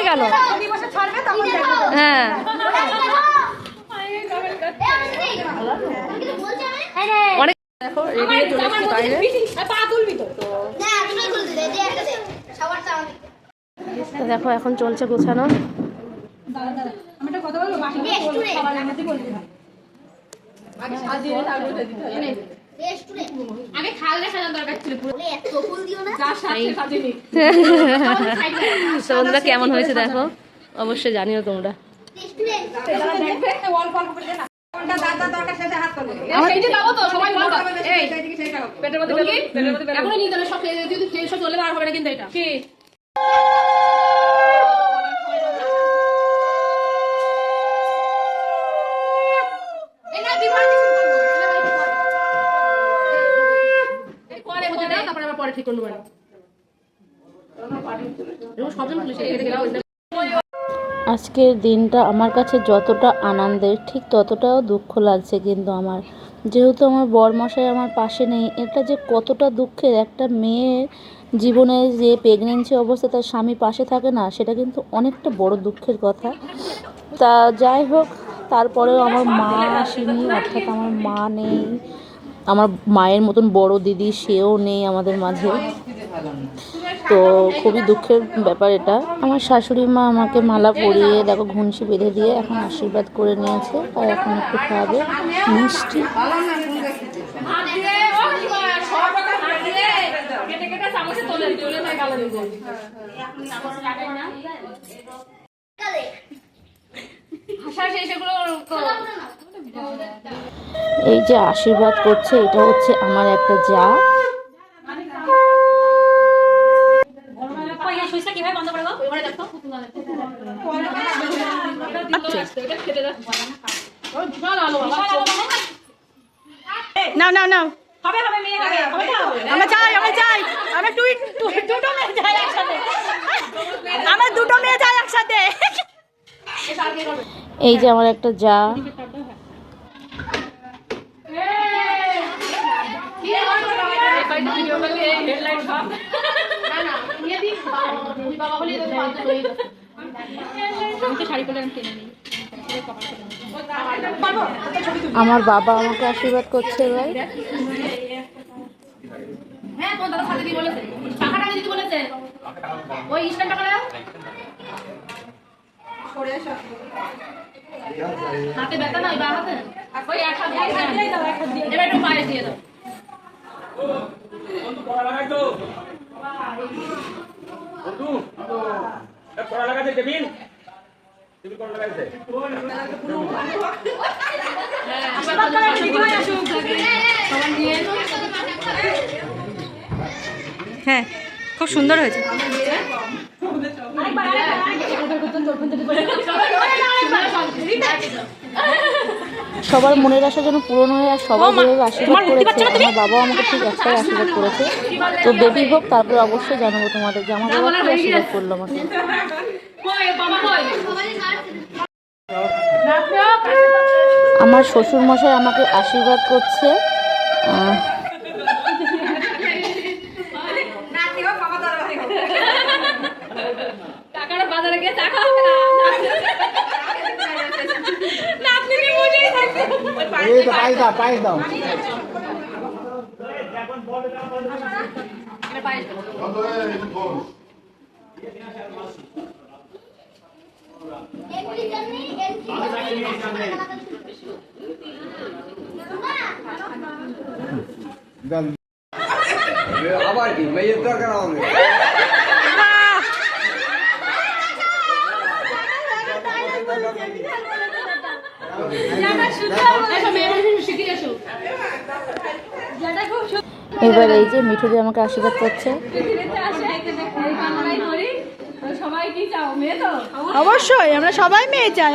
গেল হ্যাঁ অনেক দেখো দেখো এখন চলছে গোছানো। বন্ধুরা কেমন হয়েছে দেখো অবশ্যই জানিও তোমরা। আজকের দিনটা আমার কাছে যতটা আনন্দের ঠিক ততটাও দুঃখ লাগছে কিন্তু আমার, যেহেতু আমার বরমশাই আমার পাশে নেই। এটা যে কতটা দুঃখের, একটা মেয়ের জীবনে যে প্রেগনেন্সি অবস্থা তার স্বামী পাশে থাকে না, সেটা কিন্তু অনেকটা বড় দুঃখের কথা। তা যাই হোক, তারপরেও আমার মা আসেনি, অর্থাৎ আমার মা নেই, আমার মায়ের মতন বড় দিদি সেও নেই আমাদের মাঝে। তো খুবই দুঃখের ব্যাপার এটা। আমার শাশুড়ি মা আমাকে মালা পরিয়ে দেখো ঘুনসি বেঁধে দিয়ে এখন আশীর্বাদ করে নিয়েছে, আর এখন একটু খাওয়াবে মিষ্টি। এই যে আশীর্বাদ করছে, এটা হচ্ছে আমার একটা যা। নাও নাও নাও, আমরা চাই আমরা দুটো মেয়ে যাই একসাথে, আমরা দুটো মেয়ে যাই একসাথে। এই যে আমার একটা যা। আমার বাবা আমাকে আশীর্বাদ করছে এবার। হাতে ব্যথা নাই বা হাতে ওই এক হাত দিয়ে দাও, এক হাত দিয়ে এবার একটু পায়ে দিয়ে দাও। বন্ধু পড়া লাগাই তো বন্ধু এ পড়া লাগাইছে টেবিল কোন লাগাইছে হ্যাঁ খুব সুন্দর হয়েছে। সবার মনের আশা যেন পূরণ হয়, আর সবাই যেভাবে আশীর্বাদ করেছে, আমার বাবাও আমাকে ঠিক একটাই আশীর্বাদ করেছে। তো বেবি হোক, তারপরে অবশ্যই জানাবো তোমাদের যে আমার বাবা কি আশীর্বাদ করলো আমাকে। আমার শ্বশুর মশাই আমাকে আশীর্বাদ করছে। আবার কি মেয়ের দরকার আমাদের এবার এই যে মিঠুদি আমাকে আশীর্বাদ করছে। অবশ্যই আমরা সবাই মেয়ে চাই।